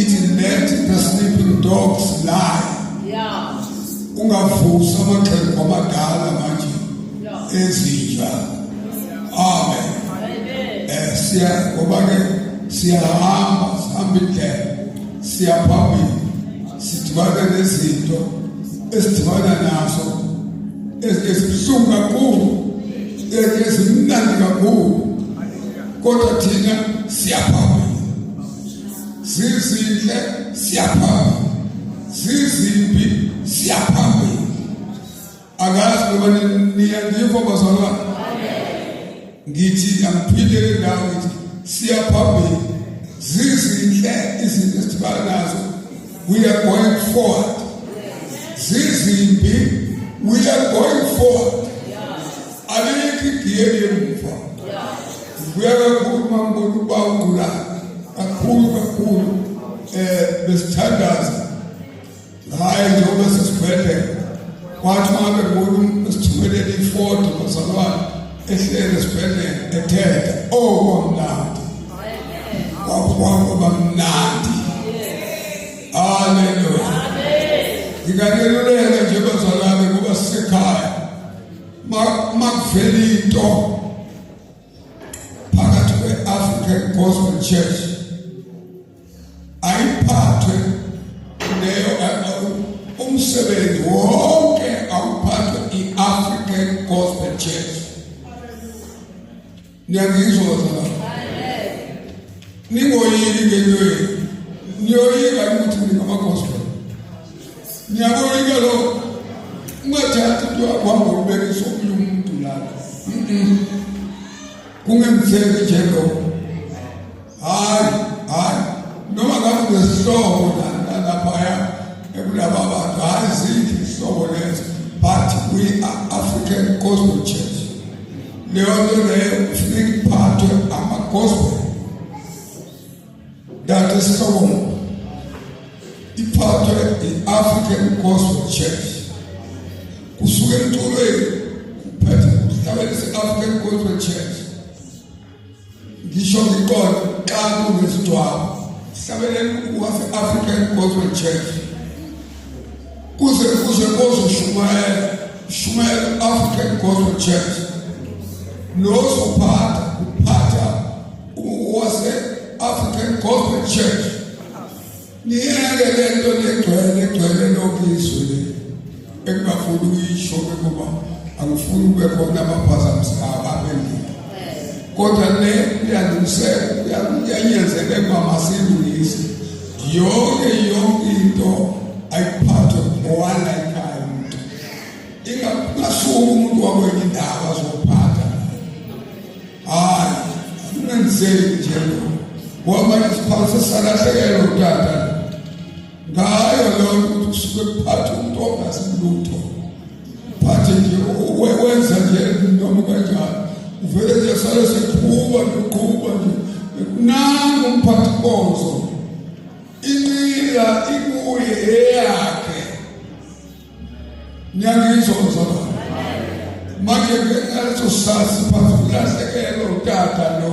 It the sleeping dogs lie. Yeah. Ungavusa amaxhego kwamadala manje Yeah. ezinja. Amen. Amen. Ngoba ke siyahamba sihamba indlela siyaphambili sidibana nezinto esidibana nazo ezibuhlungu kakhulu ezimnandi kakhulu kodwa thina siyaphambili zizinhle siyaphambili zizimbi siyaphambili akazi ngoba niyandiva bazalwane ngithi angiphindele ndawo ngithi siyaphambili zizinhle izinto esidibana nazo we are going forward zizimbi we are going forward alikho igiyeli emuva kuyakakhuluma ngibona ubawula kakhulu besithandaza hayi njengoba sesibhedlela kwathi mabe ngibona esithumelele ifoto bazalwane ehlele esibhedlela ethetha kwamnandi kwaba mnandi. Haleluya. Ngikaneluleka nje bazalwane ngoba sisekhaya makuvela into phakathi kwe-African Gospel Church ayiphathwe leyo umsebenzi wonke awuphathwe i-African Gospel Church. Niyangizwa bazalwane? Ningoyiki ngentweni niyoyika ukuthi ngingama-gospel niyaboyika lo ungathathi into yakwamba ubekisa omunye umuntu lapho kungemtheki nje lo hayi noma ngabe nesihlobo laphaya ekulaba bantu hayi zithi isihlobo lezo but we are African Gospel Church leyo nto leyo kufuneka iphathwe ama-gospel that is so iphathwe i-African Gospel Church kusuke emculweni kuphethe kuhlabele se-African Gospel Church ngisho ngiqonde xa kunesidwaba sihlabelele ukase-African Gospel Church kuze shumayela African Gospel Church nozophatha kuphatha wase-African Gospel Church niyeke lento legcwele lokizwe le ekungafuni ukuyisho ngoba angifuni kube khona abaphazamisayo abendlela kodwa le iyanyenzeleka ukuba masilungise yonke into ayiphathwe ngowala ekhaya umuntu ingasuka umuntu wakwenye indawo azophatha hayi ungenzeki nje ngoba isiphathi sesalahlekela utata ngayo leyo ukuthi usuke kuphatha umuntu ongasilutho phathe nje wenza nje noma kanjani uvele nje sale seqhuba nje nangu umphathi konzo inqila ikuye eyakhe nyangizwa uzalwane manje ngaleso sasi phansi kulahlekela utata lo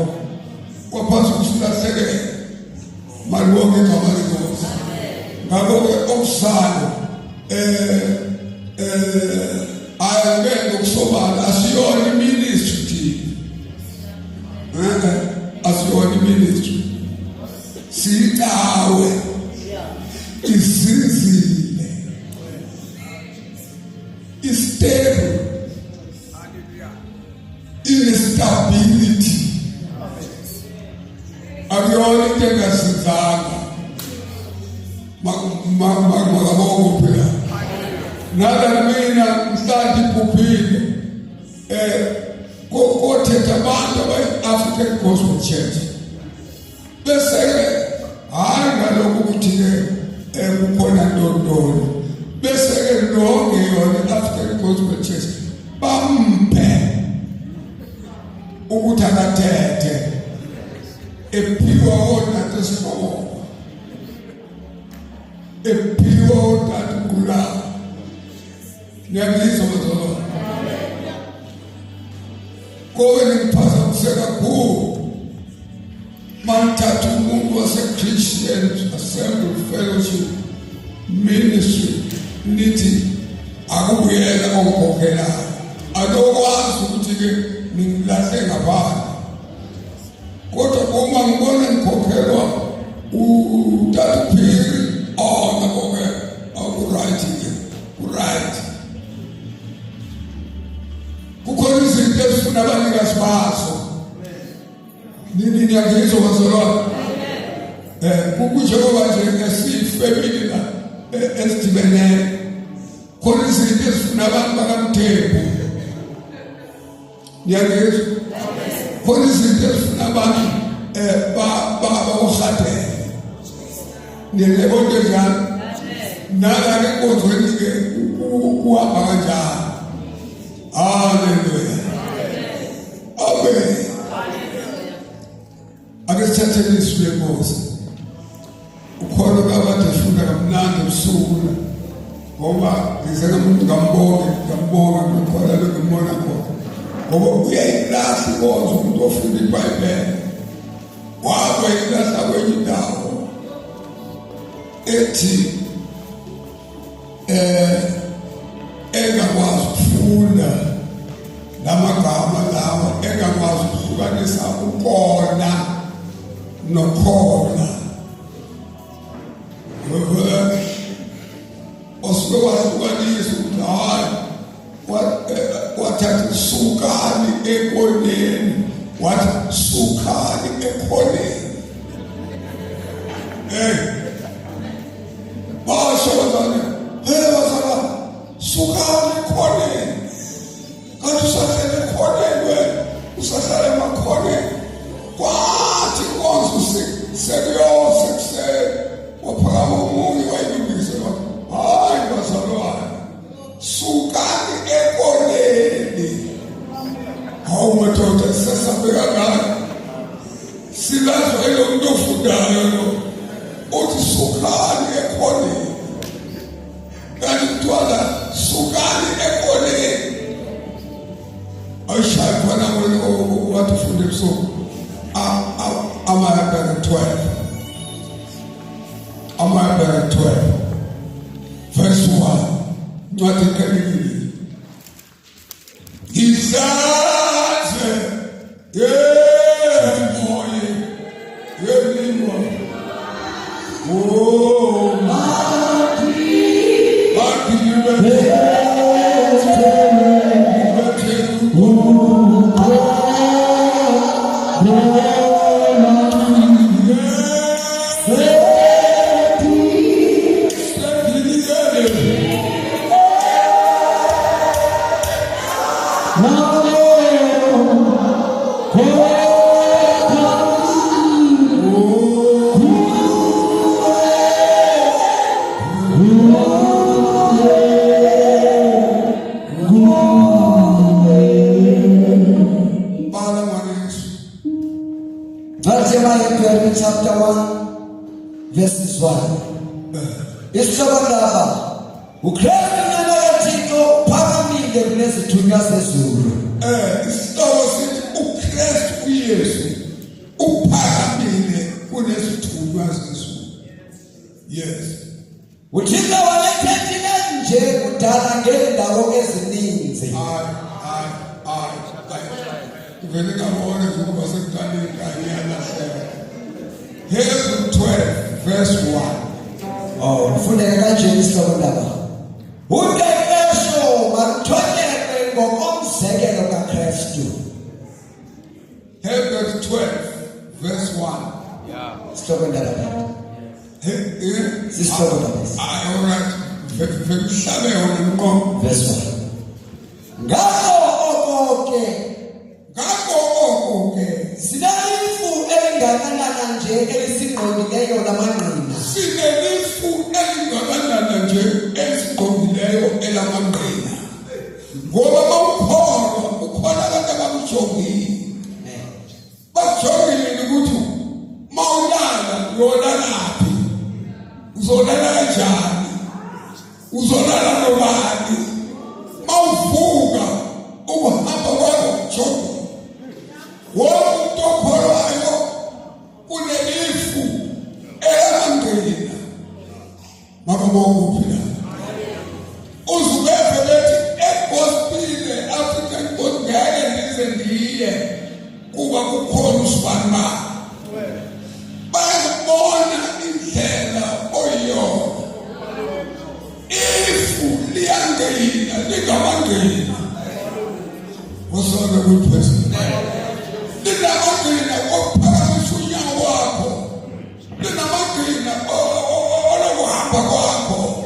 kwaphansi kusilahlekela malibonke igama lenkosi ngakho-ke okusalo ayangeke ngokusobala asiyona iministry thina asiyona iministry siyicawe izinzile istable instability akuyona into engasizanga makabongo phela nala mina mhlawumbe iphuphile kothetha abantu abayi-African Gospel Church bese hayi ngalokho ukuthi-ke kukhona ntontolo bese-ke lonke yona i-African Gospel Church bamphe ukuthi akathethe ephiwa onati esihlobo ephiwa onati uNkulunkulu ngiyangizwa bazalwane kowe ngiphazamiseka kakhulu mangithatha umuntu Christian Assembly Fellowship Ministry nithi akubuyela okukhokhelayo akokwazi ukuthi-ke ngilahle ngaphandle kodwa uma ngibona ngikhokhelwa uTatuphiri nako-ke aku-right-ke ku-right kukhona izinto ezifuna abanikazi bazo niyangizwa bazalwane kunjengoba nje esiyifamily la esidibeneyo khona izinto ezifuna abantu bakaMthembu niyangizwa khona izinto ezifuna abantu bakuhadele niyabona njalo nala-ke enkonzweni-ke kuhamba kanjalo haleluya amen ake sithathele isu lenkosi ukhona kade efunda kamnandi ebusuku ngoba ngize nomuntu ngambonga ngikhola lokho ngibona khona ngoba uyayilahla inkonzo umuntu ofunda iBhayibheli waba yilahla kwenye indawo ethi engakwazi ukufunda lamagama lawa engakwazi ukuhlukanisa ukona nokhona osuke wahlukanisa ukuthi hayi wathatha sukani ekoneni wathi sukani ekhoneni basho bazane bazala sukani ekhoneni kanti usahlele ekhoneni wena usahlala emakhoneni kwathi inkonzo sekuyose kuseni waphakama omunye wayilungise hayi bazalwane sukani ekoneni hawu madoda sesabeka ngani silazwa ilo muntu ofundayo lo uthi sukani ekoneni kanti kuthiwa sukani ekoneni ayishayi khona wathi ufunde ebusuku Amahebrew 12 verse 1 ncwadi eqhelekile ngizaze moye yelimo chapter 1 verses 1 isihlokondaba uKristu nyana kaThixo phakamile kunezithunywa zezulu isihloko sithi uKristu uYesu uphakamile kunezithunywa zezulu yes uThixo walethethile nje kudala ngendawo ezininzi vele ngabona ngoba sekuqaleni kanye yalahleka Hebrew 12 verse 1 ufundeka kanje isihlokondaba uqeqesho maluthotyelwe ngokomzekelo kaKristu Hebrew 12 verse 1 isihlokondaba isihlokondaba all right vekuhlabe yona nqo verse 1 ngakho ke sinelifu elingakanana nje elisingqongileyo lamangqina sinelifu elingakanana nje elisingqongileyo elamangqina ngoba mawukholwa ukhona abantu abakujongile bakujongile ukuthi mawulala uyolalaphi uzolala kanjani uzolala nobani mawuvuka uhamba kwakho kujongile womuntu okholwayo kunelifu makabonga uphila uzubeve bethi egospile African God ngeke ndize ndiye kuba kukhona usibani bayabona indlela oyiyona ifu liyangena lingamangena usona kuphezulu linamagina okuphakamisa unyawo wakho linamagina olokuhamba kwakho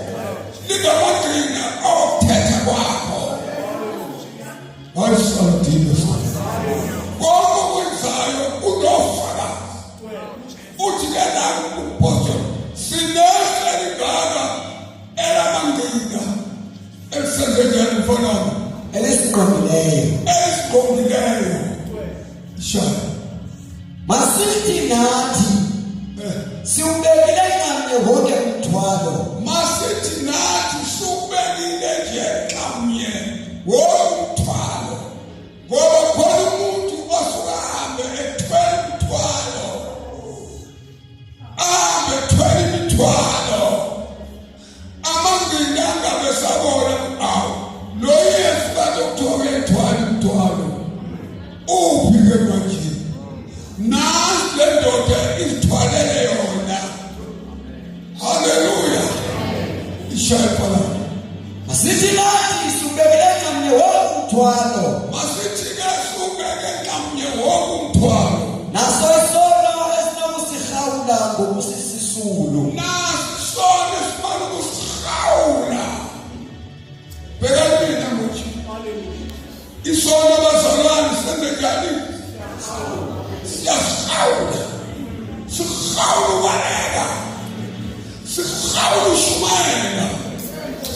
linamagina okuthetha kwakho wayisaludile konke kwenzayo unofakazi uthi kenako umpostoli sinese ligaka elamangina elisenzenjani mfonami elesiqondileyo shaya masithi nathi siubekile nxamnye wonke umthwalo masithi nathi siubekile nje nxamnye womthwalo ngoba khona umuntu osuka ahambe ethwele umthwalo ahambe ethwele imithwalo amangina angabe sabona awu lo Yesu kade kuthiwa ethwele umthwalo uphike manje nasi le ndoda izithwalele yona haleluya ishayiphala masithi nathi siubekile nxamnye wonke umthwalo masithi-ke siubeke nxamnye wonke umthwalo naso isono esinokusirhawula ngokusisisulu nasi sona esifana ukusirhawula bheka mina muthi isono abazalwane senze njani siyasirhawula sirhawula ubaleka sirhawula ushumayela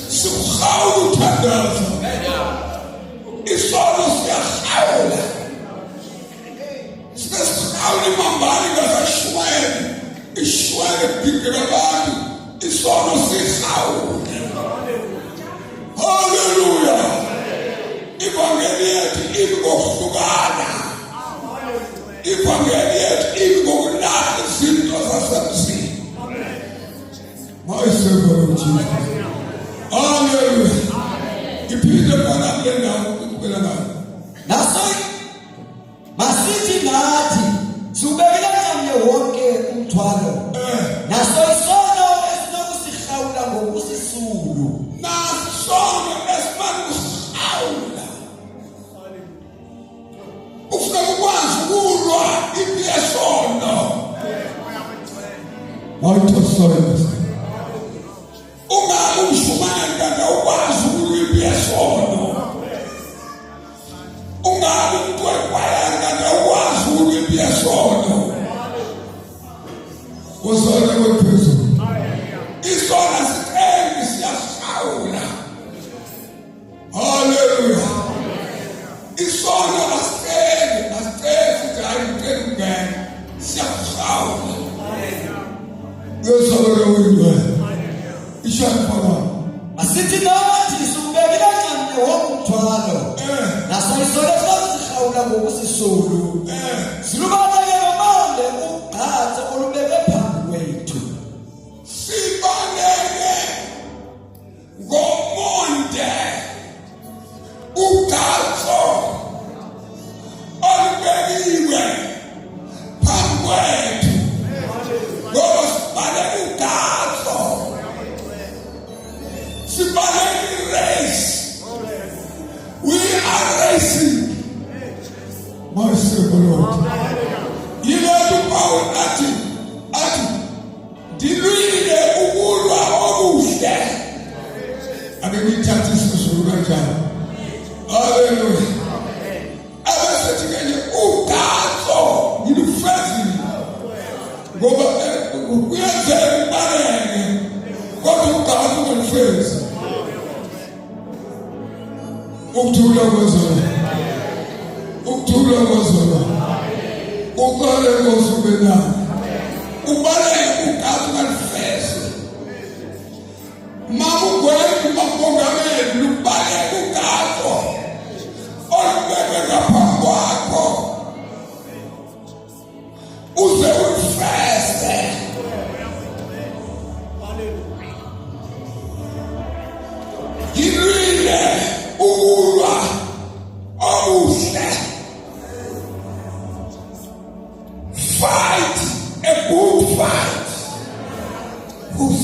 sirhawula uthandaza isono siyasirhawula sirhawula imambali ngasashumayela ishwele kubhidela abantu isono sirhawula haleluya ivangeli yethu ibi kokuhlukana ivangeli yethu ibi kokulahla izinto zasemzini mayisekelo Jesus haleluya iphinde khona kule ndawo ukubela ngayo naso masithi nathi siubekile nxamnye wonke umthwalo naso isono esinokusirhawula ngokusisulu nasono esifana ukusirhawula ufuna ukwazi ukulwa impi yesono wayithosoyisa ungabe umshumayeli kanti awukwazi ukulwa impi yesono ungabe umuntu wekwayani kanti awukwazi ukulwa impi yesono uzole kwephezulu isona siceli siyasihawula haleluya isona asiceli sithi hayi ngicela ukungena siyasihawula uyosabela uyingwela ishayiphala masithi nathi siubekile nxamnye wonke umthwalo naso isono esinokusirhawula ngokusisulu silubaleke nomande ugqatso olubekwe phambi kwethu sibaleke ngomonde ugqatso olubekiwe phambi kwethu ngoba sibaleke ugqatso sibaleke irace we are racing mayisekoloti yilethu Paul athi dilwile ukulwa okuhle ake ngithathe isizulu kanjalo haleluya abesethi kenye ugqatso ngilufezile ngoba kuyenzeka ibaleke kodwa ugqatso ungalufezi ukuthula kwezona uqale ngosubelana ubaleke ugqatso ungalufezi mamugwethu mamongameli lubaleke ugqatso olubekwe ngaphambi kwakho uze ulufeze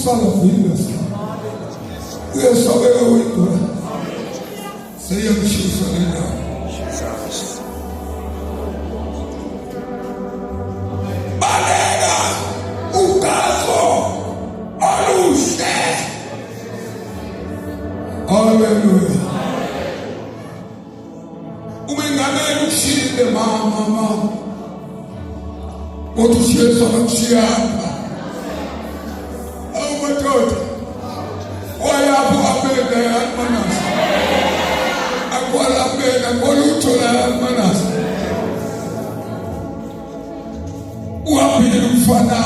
Salafilus. We are so very good. Say your shoes on it now. Banega, Ukaso, Alushe. Hallelujah. Umengamela ushile mama. Otushiye sokushiyapha. Awumadoda. Wayapho abeka yamanasi. Akwala abeka koluthola yamanasi. Uhambile umfana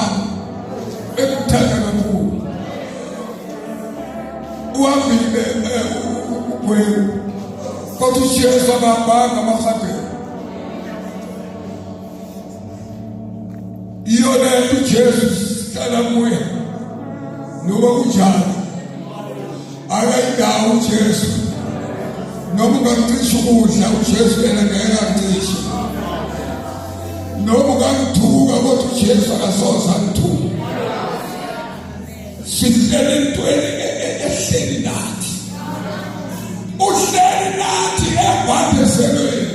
ekuthanda kakhulu. Uhambile kwenu. Kodwa uJesu akahambanga amahadeni. Iyo lento uJesu sihlala kuye. Noma kunjani. Akayindawo uJesu. Noma ungacisha ukudla uJesu yena ngeke akucishe. Noma ungangithuka kodwa uJesu akasoze angithuke. Sihlele entweni ehleli nathi. Uhleli nathi ekwathezelweni.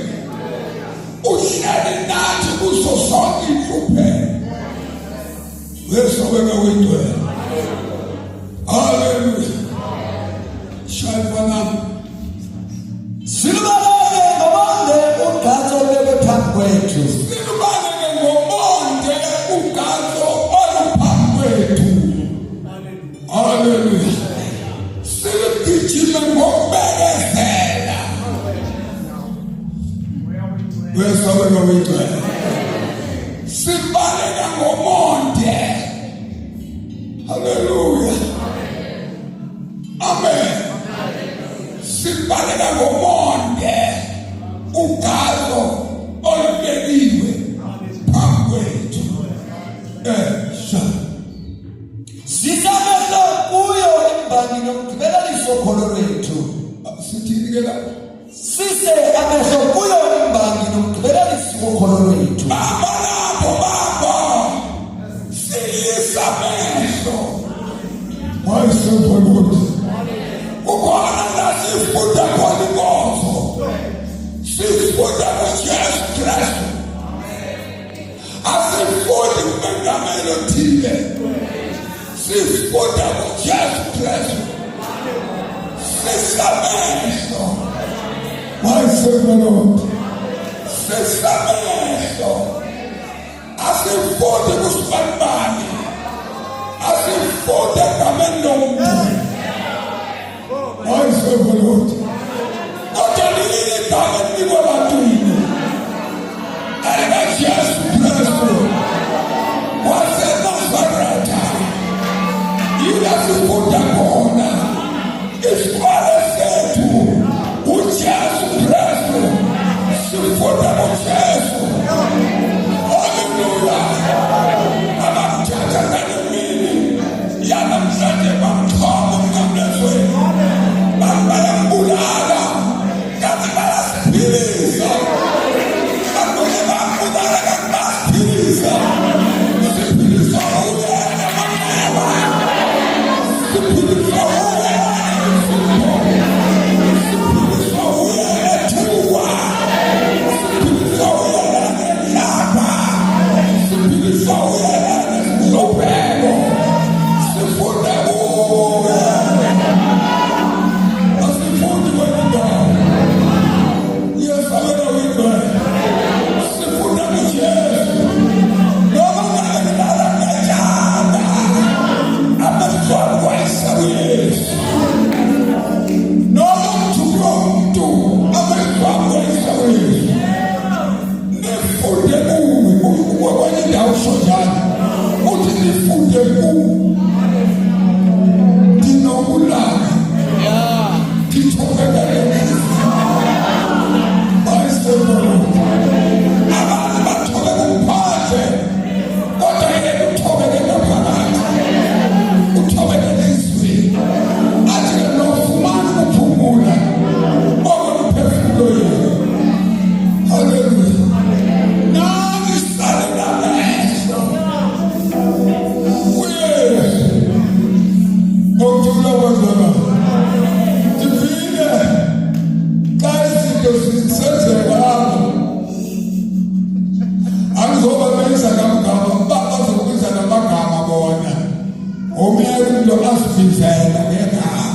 Uhleli nathi kuso sonke inhlupheko. Wesobeka wendweni. Hallelujah. Shalom. Silubane ngomonde uGatsho olebe phambi kwethu. Silubane ngomonde uGatsho oluphambi kwethu. Hallelujah. Silugijima ngokubekezela. Wesobeka wendweni. Sibaleka ngomonde. Hallelujah. Amen. Sibaleka ngomonde uGatsho olubekiwe phambi kwethu. Sisamehlo kuyo imbangi nomgibeleliso kholo lwethu. Sithini ke la? Sise amehlo kuyo imbangi nomgibeleliso kholo lwethu. Baba lapho baba. Silisa amehlo. Wayesepholuthi. Ukhona la sifunda khona inkonzo. Sifunda ngoJesu Kristu. Asifundi kumengamelo thile. Sifunda ngoJesu Kristu. Sisamehlo. Wayesepholuthi. Sisamehlo. Asifundi kusibanibani. Asifundi ngamenomntu. Wayesepholuthi. Kodwa leli igama linikwa ebantwini. AlikaJesu Kristu waseNazaretha. Yila sifunda khona. Isikhwele sethu uJesu Kristu. Sifunda ngoJesu. Hallelujah. Abamthatha ngalemini yanamhlanje bamthwala emnqamlezweni. Bayambulala kanti bayasiphilisa. Bakhona bambulala kanti bayasiphilisa. Siphilisa uyena manaba. Siphilisa uyena nesifo. Siphilisa uyena ethuwa. Siphilisa uyena nenhlaba. Siphilisa uyena nesinhlupheko. Sifunda uyena. Asifundi kwendawo. Yesabela wendweni. Sifunda ngoJesu. Noma ungakalala ngejana. Abazwana kwayisayesu. Noma umthuko umuntu. Abazwana kwayisayesu. Nifunde kuwe kwenye indawo shojana. Uthi nifunde kuwe. Dinokulala. Abantu bathobe kuphandle kodwa yena uthobeke ngaphakathi. Uthobeke nezwi. Ngiyazibona. Divine. Kayizinto zisenzeka lapho. Angizobabiza ngamagama, bazokubiza namagama bona. Omunye umuntu asibizela ngegama.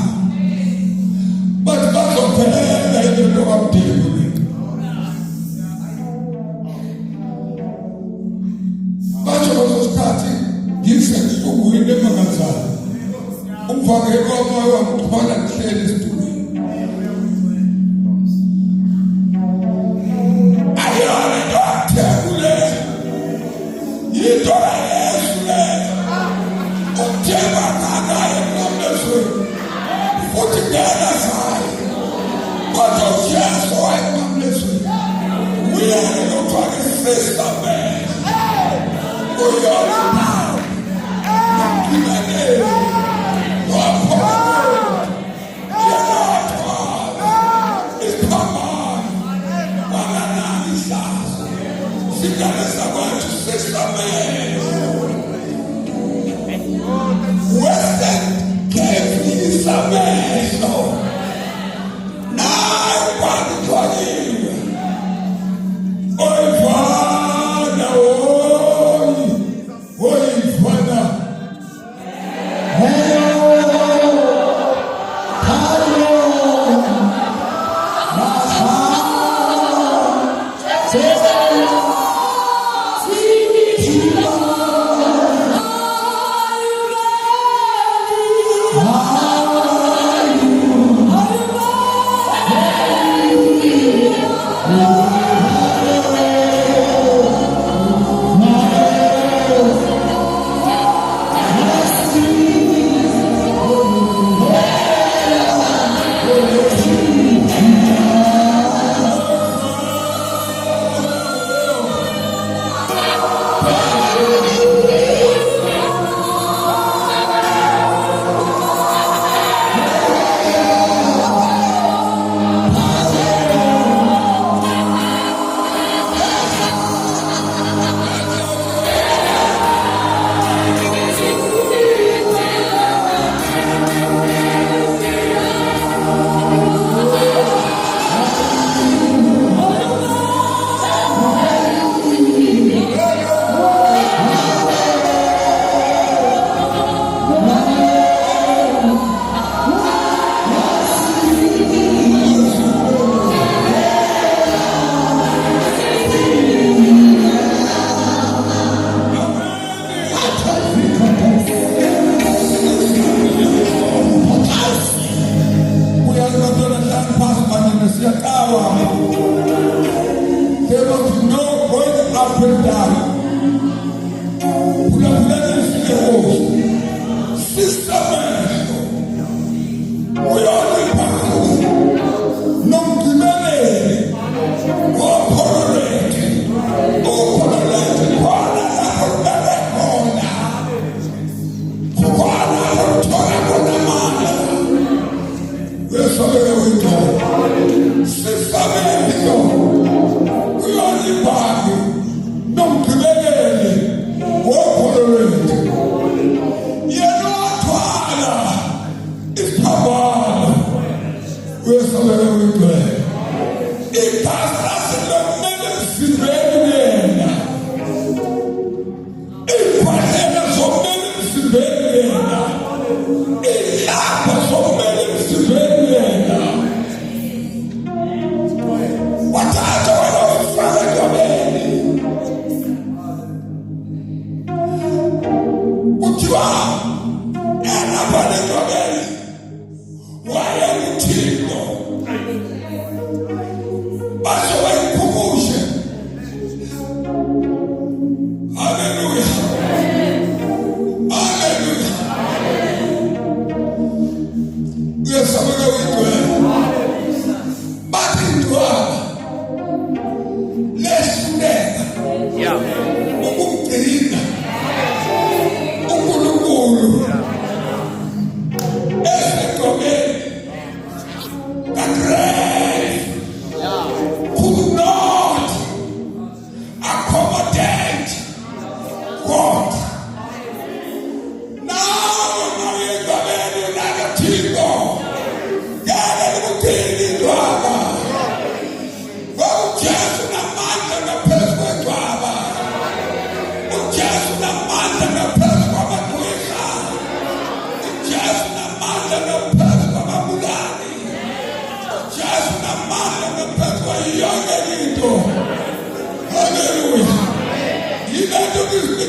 Bathi bazophelela into kamdeni. Bathi bazosikhathi ngisesukwini emangazayo. Umvakelo wamoya wamthwala ngihleli esitulweni. Ayona into athekule. Yinto yesu leyo. Uthemba kanaye emnamlezweni. Futhi ngena zayo. Kodwa ujesu wayemnamlezweni. Uyena nothiwa i-sister man. Uyona nawe. Ngilalele. Waphakela. Yelathwala. Isiphamane. Wanganani ihlazo. Singane sakwethu sister man. Western gave his amazing. Now, what do you oh, Father, oh, Father.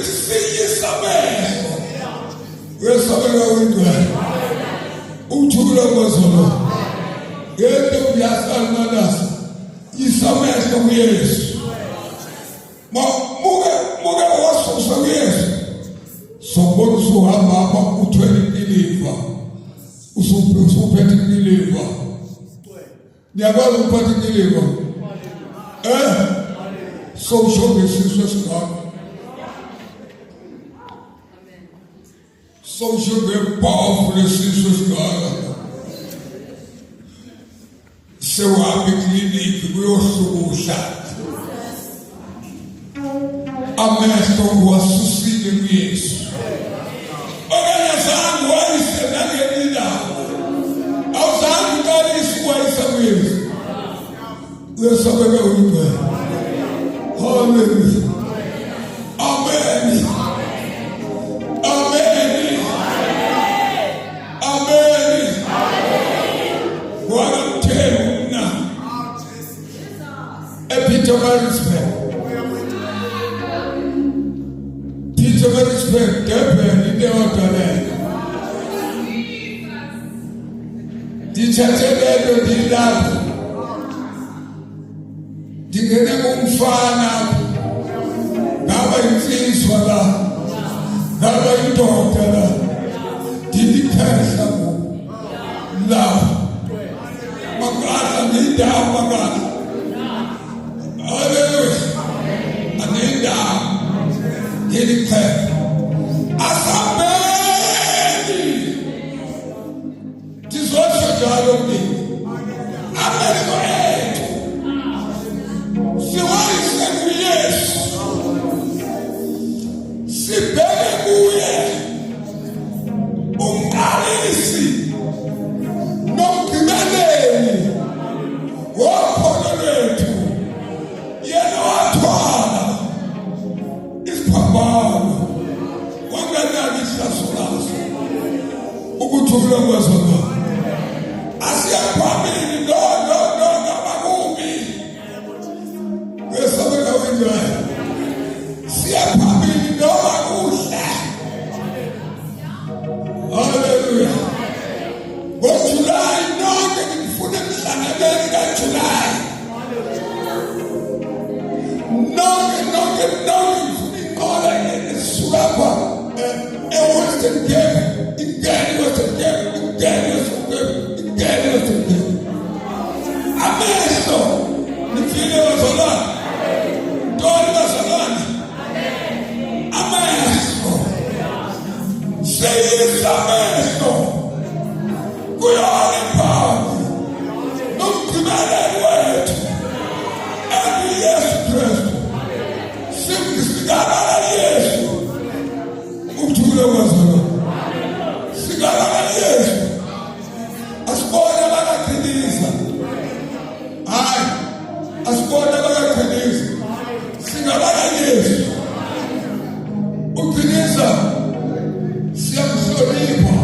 siyisamelo wesabela wendwe uthula kwazona yento yasalmanasa isamelo kuYesu muke wasusa kuYesu sobona usuhamba apha uthwele iliva usuphethe iliva niyakwazi ukuphatha iliva so usho ngesizwe sikho so usho ngepowerful esizwe sikho sewuhambe ekliniki kuyohlukusha amehlo wasusile kuYesu okanye zangu wayise nangendawo awuzange uqalise wayisa kuYesu uyasabeka uyibhe hallelujah amen amen amen wakamthela Pietermaritzburg Durban indeodoleko ndithathelelo ndilapho ndingene kumfana ngaba imfizwa la ngaba indoda la ndiliphehla la makala ndindawo makala haleluya anendawo ngiliphehla asambeni ndizosho njalo mnini ameliko ethu siwayise kuYesu sibheke kuye umqalisi nomgcineleli wokholo lwethu yena wathwala isiphambano wanganaki ihlaso ukuthula kwezona asiyaphambili no ngabakubi wesabela wenjani siyaphambili noma kuhle haleluya ngoJulayi nonke ngifuna emhlanganweni kaJulayi nonke ngifuna inqola esukapha eWestern Cape ingene Western Cape amehlo nifile wazalana ntoni bazalana amehlo seyisa amehlo kuyona imphamvu nomgcineleli wethu Yesu Kristu simsikabala Yesu ukuthula kwazona sikabala Yesu asibona bakaqinisa hayi asibona bakaqinisa sikabala Yesu uqinisa siyamhlonipha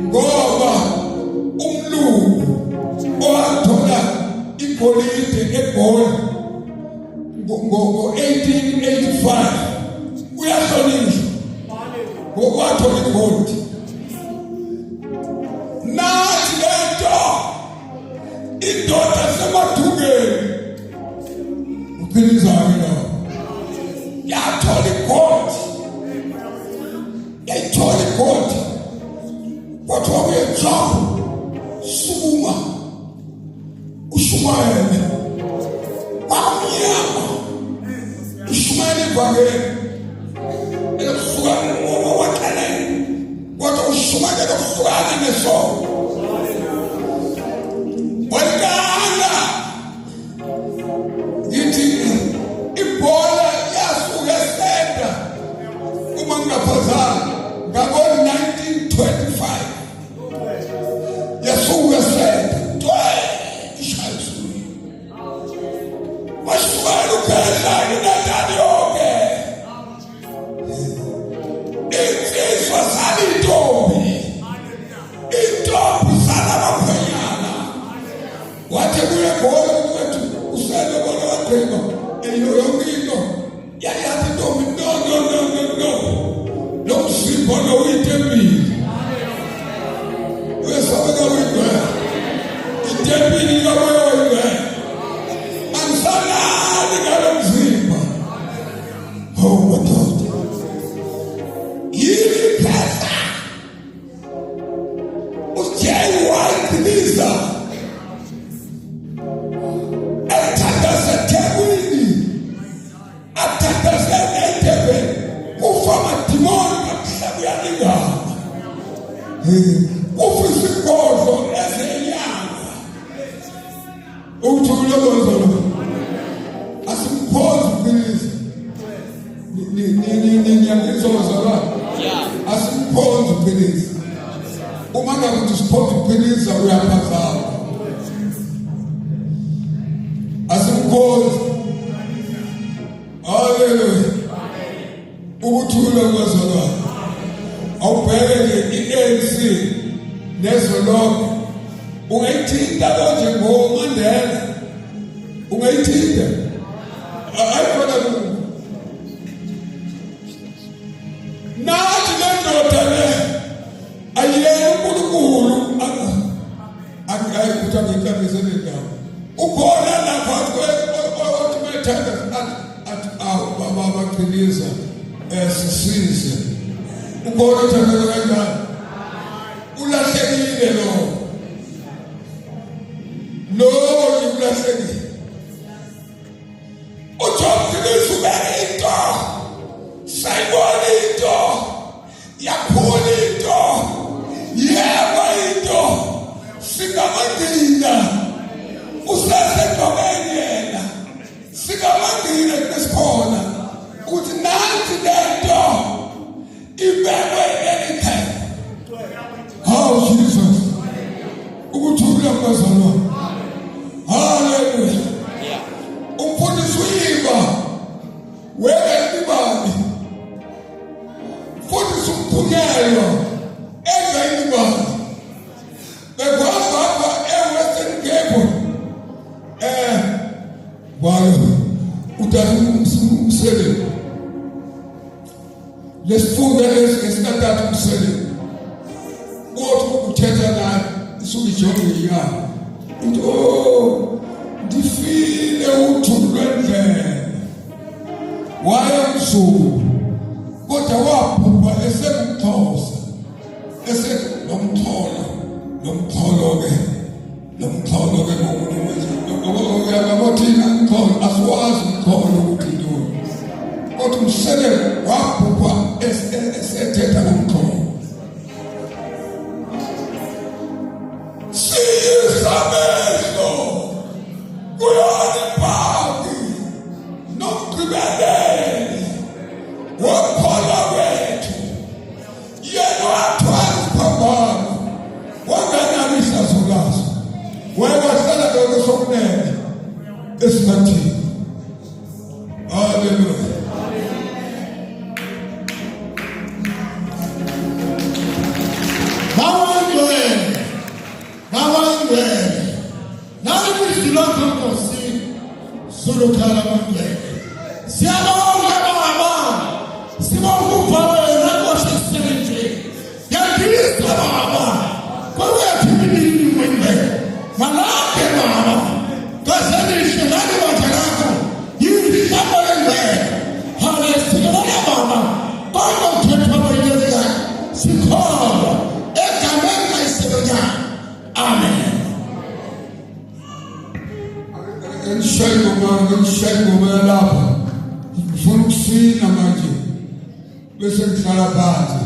ngoba umlungu owathola igolide eGoli ngo-1885 uyahlonishwa ngokwathola igolide nathi lento indoda semathungeni uqinisa-ke lawo yathola igolide yayithola igolide kwathiwa kuyejobhu sukuma ushumayele kwamnyama ushumayele evangeli elokuhlukana ngoba waxelele kodwa ushumayele ukuhlukana nesono walikanga ngithi ibhola yasuke esenta uma ngingaphazanga ngabo-1925 yasuke esenta washumayela uphela inadani yonke insizwa zalintombi intombi zalamakhwenyana wathi kuye goli kwethu usele bona wagqiba eyo yonke into yayathi intombi no Ephiliza, ethandaza eThekwini, athandaza eDurban, kufa amadimoni kakuhle kuyalingana. Kufa isigodlo ezenyanga. Uthi ulokozo lo asimphozi Ephiliza. Niyangizozwa. Asimphozi Ephiliza. Uma ngabe usiphoza Ephiliza uyaphazama. Asimphozi. Hallelujah. Ukuthula kwezolwane. Awubheke i-ANC nezolonke. Ungayithinta konje ngoMandela. Ungayithinta. Ayifana nathi le ndoda le ayiyena uNkulunkulu akayikuthi angikabise lendawo ukhona lapha othi methanda athi baba baqhiliza sisize ukhona thanda kanjani ulahlekile lo ulahlekile uJohn ubeka sayibona into yakhona into yebo into singamandina usesedobeni yena singamandina kwesikhona ukuthi nanti lento ibekwe ekhaya. Oh Jesus, ukuthula kwezolwane. Hallelujah. Umfundisi uyiba webani futhi sumphungelo ezayibani bekwahamba eWestern Cape walo uthatha umsebenzi lesifunda esikathatha umsebenzi kodwa ukuthetha naye isulijonge yiyaphi uthi ndifile uthulu lwendlela wayemzulu kodwa wabhubha esekumXhosa nomxholo-ke ngokuyababothina umxholo asiwazi umxholo ukuthi ntoni kodwa umsebenzi wabhubha esethetha ngomxholo. Siyizamehlo kuyona iphathi nomgqibeleli womxholo wethu yena wathwala isiphambano wanganalisa zolazo wayewahlala kwesokunene esingathini. Hallelujah. Sulukhala mangeke siyabonga baba sibonga wena ngosisebenzi yangisa baba kwethu ibili wena malake baba kasenishe nani watalako yini baba wena haleluya baba baba mthetho wena sikhona egameni lasebenza. Amen. Ngishayimo lapha ngifuna ukusina manje bese ngihlala phansi.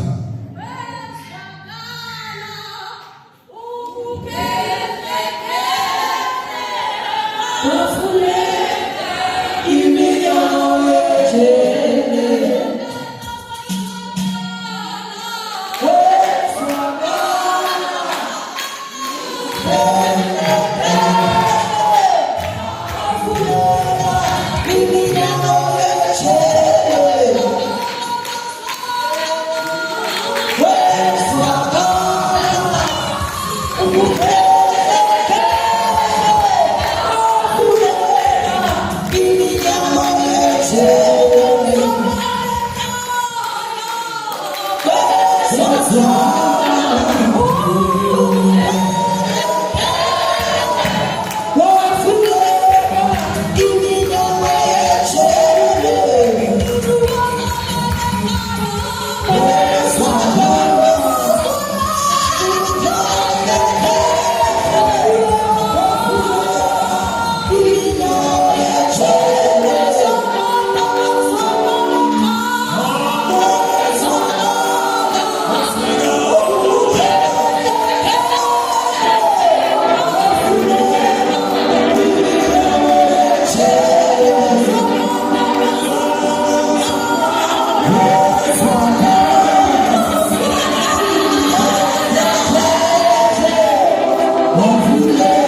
Wafunge